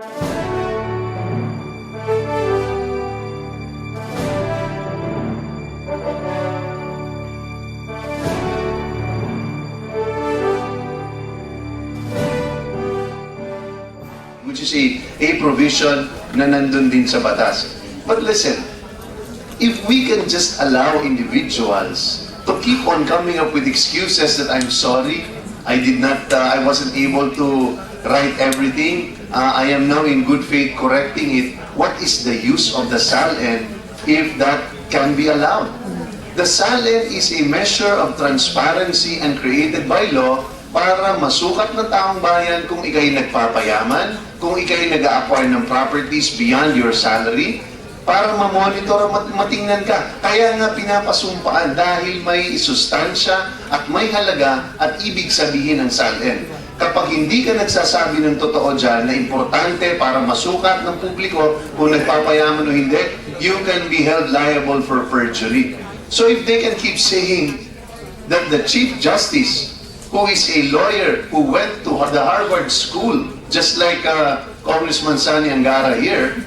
Which is a provision na nandun din sa batas. But listen, if we can just allow individuals to keep on coming up with excuses that I'm sorry, I wasn't able to write everything, I am now in good faith correcting it, what is the use of the SALN if that can be allowed? The SALN is a measure of transparency and created by law para masukat ng taong bayan kung ikay nagpapayaman, kung ikay nag-a-acquire ng properties beyond your salary, para ma-monitor at matingnan ka. Kaya nga pinapasumpaan dahil may sustansya at may halaga at ibig sabihin ng SALN. Kapag hindi ka nagsasabi ng totoo dyan na importante para masukat ng publiko kung nagpapayaman o hindi, you can be held liable for perjury. So if they can keep saying that the Chief Justice, who is a lawyer who went to the Harvard School, just like Congressman Sani Angara here,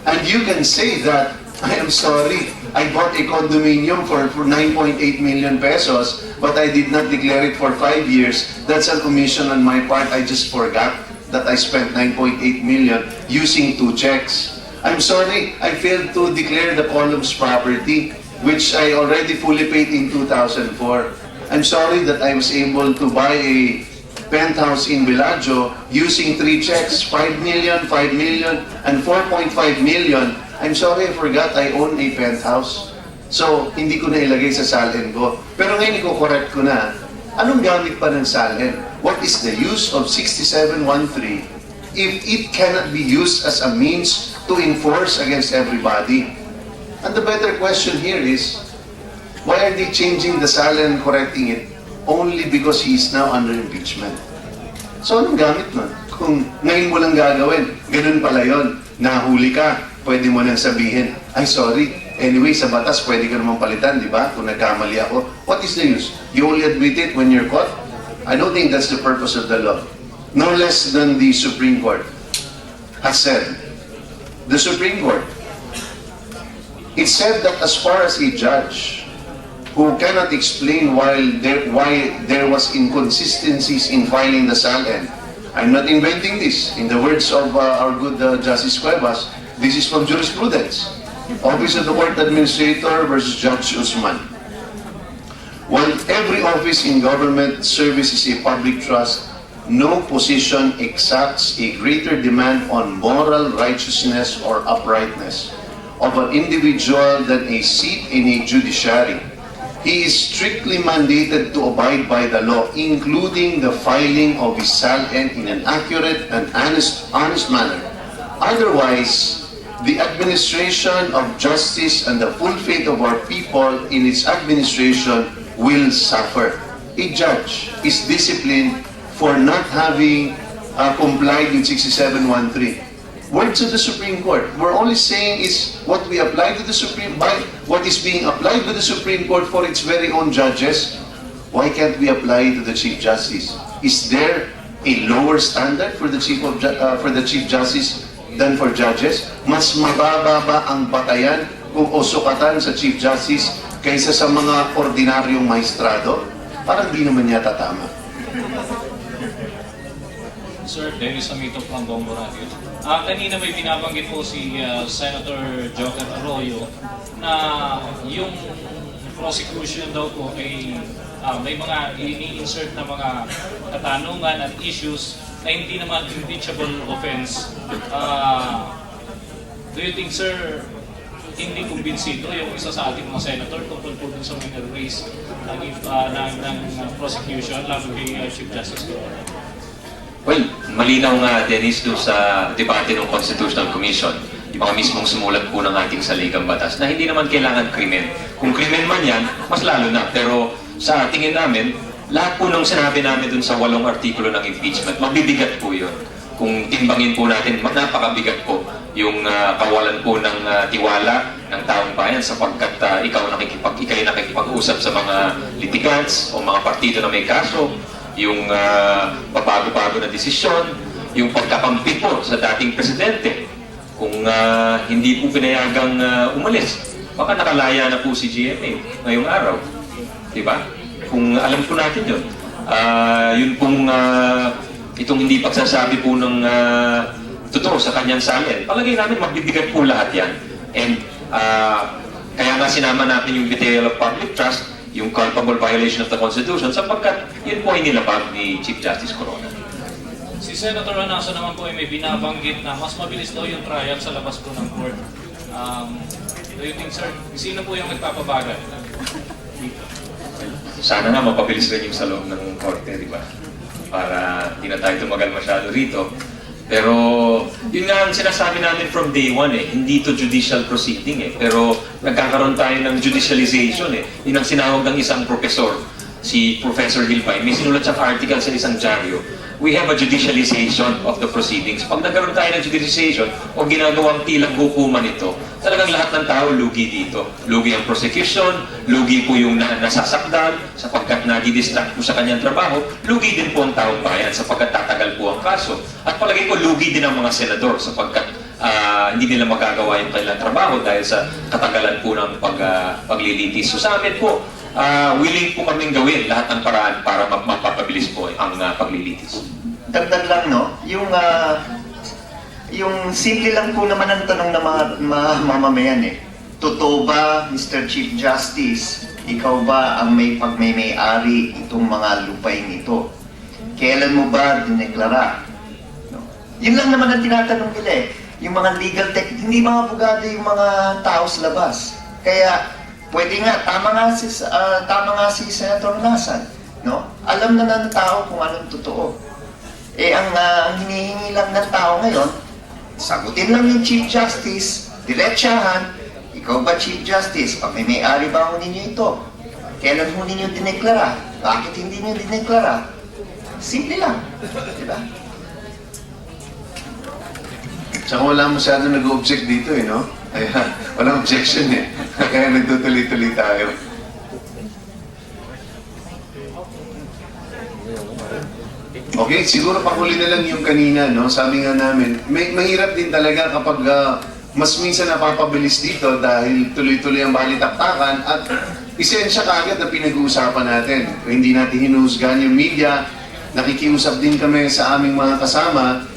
and you can say that, I am sorry, I bought a condominium for 9.8 million pesos, but I did not declare it for 5 years. That's an omission on my part. I just forgot that I spent 9.8 million using 2 checks. I'm sorry, I failed to declare the columns property, which I already fully paid in 2004. I'm sorry that I was able to buy a penthouse in Bellagio using 3 checks, 5 million, 5 million, and 4.5 million. I'm sorry, I forgot I own a penthouse. So, hindi ko na ilagay sa SALN ko. Pero ngayon, i-correct ko na. Anong gamit pa ng SALN? What is the use of 6713 if it cannot be used as a means to enforce against everybody? And the better question here is, why are they changing the SALN, correcting it? Only because he is now under impeachment. So anong gamit nun? Kung ngayon mo lang gagawin, ganun pala yun. Nahuli ka, pwede mo nang sabihin, ay sorry, anyway sa batas pwede ka naman palitan, di ba? Kung nagkamali ako. What is the use? You only admit it when you're caught? I don't think that's the purpose of the law. No less than the Supreme Court has said. The Supreme Court, it said that as far as a judge who cannot explain why there was inconsistencies in filing the SALN. I'm not inventing this. In the words of our good Justice Cuevas, this is from jurisprudence. Office of the Court Administrator versus Judge Usman. While every office in government service is a public trust, no position exacts a greater demand on moral righteousness or uprightness of an individual than a seat in a judiciary. He is strictly mandated to abide by the law, including the filing of his SALN in an accurate and honest manner. Otherwise, the administration of justice and the full faith of our people in its administration will suffer. A judge is disciplined for not having complied with 6713. Words of the Supreme Court. We're only saying is what we apply to the what is being applied to the Supreme Court for its very own judges. Why can't we apply to the Chief Justice? Is there a lower standard for the Chief Justice than for judges? Mas mababa ba ang batayan kung usukatan sa Chief Justice kaysa sa mga ordinaryong maestrado? Parang di naman yata tama. Sir, Dennis Amito from Bongo Radio. Kanina may binabanggit po si Senator Joker Arroyo na yung prosecution daw po ay may mga ini-insert na mga katanungan at issues na hindi naman impeachable offense. Do you think, sir, hindi kumbinsido yung isa sa ating mga senator tungkol po dun sa minor race ng prosecution lalo kay Chief Justice Corona? Well, malinaw nga, Dennis, doon sa debate ng Constitutional Commission, yung mga mismong sumulat po ng ating saligang batas, na hindi naman kailangan krimen. Kung krimen man yan, mas lalo na. Pero sa tingin namin, lahat po ng sinabi namin doon sa 8 artikulo ng impeachment, mabibigat po yun. Kung timbangin po natin, napakabigat po yung kawalan po ng tiwala ng taong bayan sapagkat ikay nakikipag-usap sa mga litigants o mga partido na may kaso, yung pabago-bago na desisyon, yung pagkakampi po sa dating presidente. Kung hindi po pinayagang umalis, baka nakalaya na po si GMA ngayong araw. Diba? Kung alam po natin yun. Yun pong itong hindi pagsasabi po ng totoo sa kanyang salin. Palagay namin magbibigay po lahat yan. And kaya nga sinama natin yung betrayal of public trust, yung culpable violation of the Constitution, sapagkat yun po ay nilabag ni Chief Justice Corona. Si Senator Anaso naman po ay may binabanggit na mas mabilis daw yung trial sa labas po ng court. Do you think, sir, sino po yung nagpapabagal? Sana nga mapabilis rin yung sa loob ng korte, di ba? Para di na tayo tumagal masyado rito. Pero yun nga ang sinasabi namin from day one hindi to judicial proceeding pero nagkakaroon tayo ng judicialization Yun ang sinawag ng isang professor, si Professor Gilbay. May sinulat siyang article sa isang dyaryo. We have a judicialization of the proceedings. Pag nagkaroon tayo ng judicialization o ginagawang tilang hukuman ito, talagang lahat ng tao lugi dito. Lugi ang prosecution, lugi po yung nasasakdal sapagkat nadi-distract po sa kanyang trabaho, lugi din po ang taong bayan sapagkat tatagal po ang kaso. At palagay ko lugi din ang mga senador sapagkat hindi nila magagawa yung kanilang trabaho dahil sa katagalan po ng paglilitis. So sa amin po, willing po kaming gawin lahat ng paraan para mapapabilis po ang paglilitis. Dagdag lang, no? Yung simple lang po naman ang tanong ng mga mamamayan Totoo ba, Mr. Chief Justice, ikaw ba ang may pagmay-ari itong mga lupain ito? Kailan mo ba dineklara? No? Yun lang naman ang tinatanong nila Yung mga legal tech, hindi mga abogado yung mga tao sa labas. Kaya, pwede nga, tama nga si Senator Nasan, no? Alam na ng tao kung anong totoo. Ang hinihingi lang ng tao ngayon, sagutin lang yung Chief Justice, diretsyahan, ikaw ba Chief Justice, pag may-ari ba ho ninyo ito? Kailan ho ninyo dineklara? Bakit hindi ninyo dineklara? Simple lang, di ba? Tsaka wala masyado nag-object dito no? Ayan, walang objection Kaya nagtutuloy-tuloy tayo. Okay, siguro pakuli na lang yung kanina, no? Sabi nga namin, mahirap din talaga kapag mas minsan napapabilis dito dahil tuloy-tuloy ang balitaktakan at isensya kaagad na pinag-uusapan natin. Kung hindi natin hinuhusgahan yung media, nakikiusap din kami sa aming mga kasama.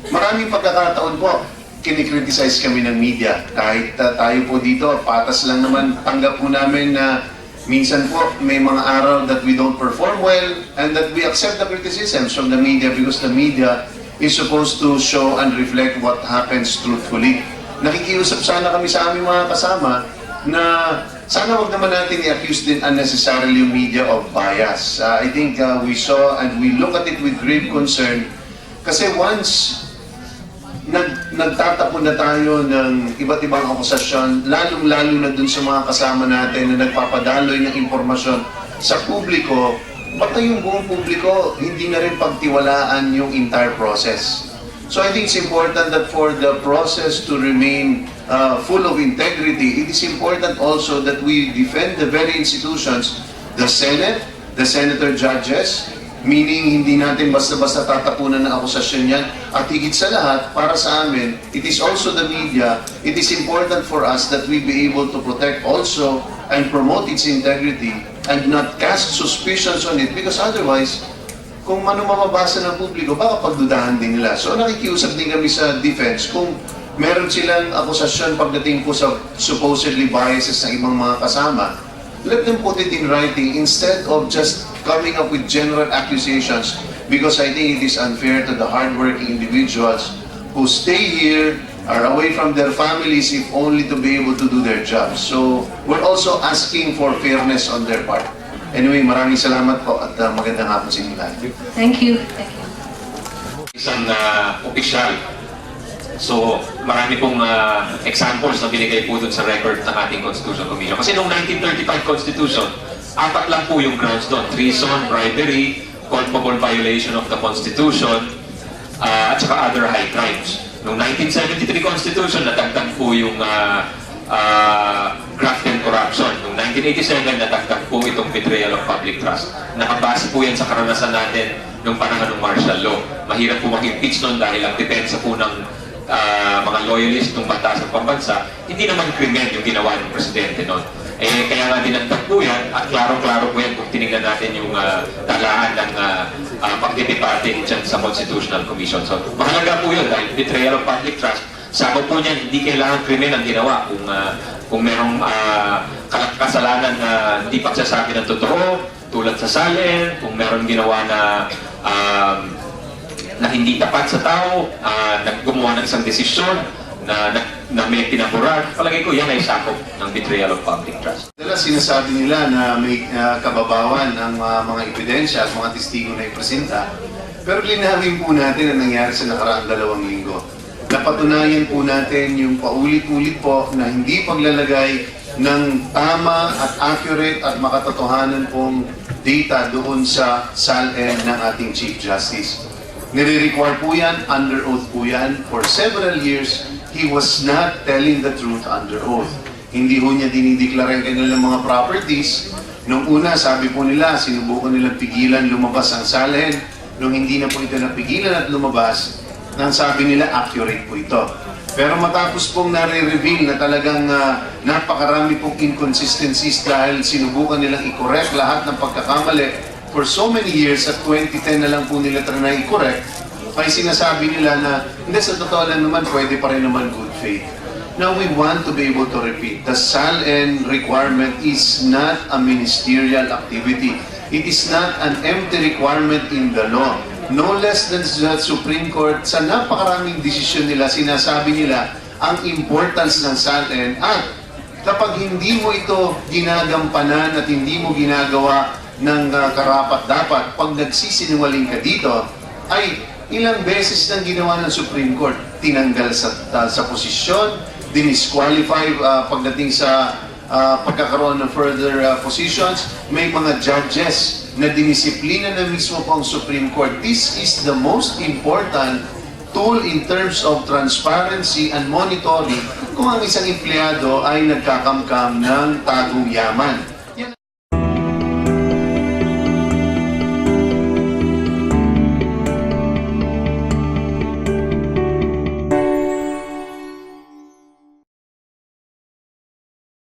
Maraming pagkakataon po, kinikriticize kami ng media. Kahit tayo po dito, patas lang naman, tanggap po namin na minsan po may mga araw that we don't perform well and that we accept the criticisms from the media because the media is supposed to show and reflect what happens truthfully. Nakikiusap sana kami sa aming mga kasama na sana wag naman natin i-accuse din unnecessarily yung media of bias. I think we saw and we look at it with grave concern kasi once nagtatapon na tayo ng iba't ibang akusasyon, lalong-lalo na dun sa mga kasama natin na nagpapadaloy ng impormasyon sa publiko, baka yung buong publiko hindi na rin pagtiwalaan yung entire process. So I think it's important that for the process to remain full of integrity, it is important also that we defend the very institutions, the Senate, the senator judges, meaning hindi natin basta-basta tatapunan ng akusasyon yan. At higit sa lahat, para sa amin, it is also the media, it is important for us that we be able to protect also and promote its integrity and not cast suspicions on it because otherwise, kung ano mababasa ng publiko, baka pagdudahan din nila. So nakikiusap din kami sa defense kung meron silang akusasyon pagdating po sa supposedly biases ng ibang mga kasama, let them put it in writing instead of just coming up with general accusations because I think it is unfair to the hardworking individuals who stay here, are away from their families if only to be able to do their jobs. So we're also asking for fairness on their part. Anyway, maraming salamat po at magandang hapon sa inyo lahat. Thank you. Thank you. Isang opisyal. So, marami pong examples na binigay po dun sa record ng ating Constitutional Commission. Kasi noong 1935 Constitution, 4 lang po yung grounds doon. Treason, bribery, culpable violation of the Constitution, at saka other high crimes. Noong 1973 Constitution, nadagdag po yung graft and corruption. Noong 1987 natagdag po itong betrayal of public trust. Nakabase po yan sa karanasan natin nung panahon ng martial law. Mahirap po mag-impeach nun dahil ang depensa po ng mga loyalist ng batas ng pambansa, hindi naman krimen yung ginawa ng presidente nun. Kaya nga dinagdag po yan at klaro-klaro po yan kung tinignan natin yung talaan ng pagdidebate dyan sa Constitutional Commission. So, mahalaga po yun dahil betrayal of public trust, sakop po niyan, hindi kailangan krimen ang ginawa kung merong kasalanan na hindi pagsasabi ng totoo, tulad sa salin, kung meron ginawa na hindi tapat sa tao, naggumawa ng isang desisyon na may pinaburan, palagay ko yan ay sakop ng betrayal of public trust. Dala sinasabi nila na may kababawan ng mga ebidensya at mga testigo na ipresenta, pero linawin po natin ang nangyari sa nakaraang 2 linggo. Napatunayan po natin yung paulit-ulit po na hindi paglalagay ng tama at accurate at makatotohanan pong data doon sa SALN ng ating Chief Justice. Nire-require po yan, under oath po yan. For several years, he was not telling the truth under oath. Hindi ho niya dinideklara ang kanilang mga properties. Nung una, sabi po nila, sinubukan nilang pigilan lumabas ang SALN. Nung hindi na po ito napigilan at lumabas, nang sabi nila accurate po ito. Pero matapos pong nare-reveal na talagang napakarami pong inconsistencies dahil sinubukan nilang i-correct lahat ng pagkakamali for so many years at 2010 na lang po nila trinay i-correct, ay sinasabi nila na hindi, sa totoo lang naman pwede pa rin naman good faith. Now we want to be able to repeat, the SALN requirement is not a ministerial activity. It is not an empty requirement in the law. No less than the Supreme Court, sa napakaraming desisyon nila, sinasabi nila ang importance ng SALN at kapag hindi mo ito ginagampanan at hindi mo ginagawa ng karapat-dapat, pag nagsisinungaling ka dito, ay ilang beses nang ginawa ng Supreme Court. Tinanggal sa posisyon, dinisqualify pagdating sa pagkakaroon ng further positions, may mga judges na dinisiplina na mismo po ang Supreme Court. This is the most important tool in terms of transparency and monitoring kung ang isang empleyado ay nagkakamkam ng tagong yaman.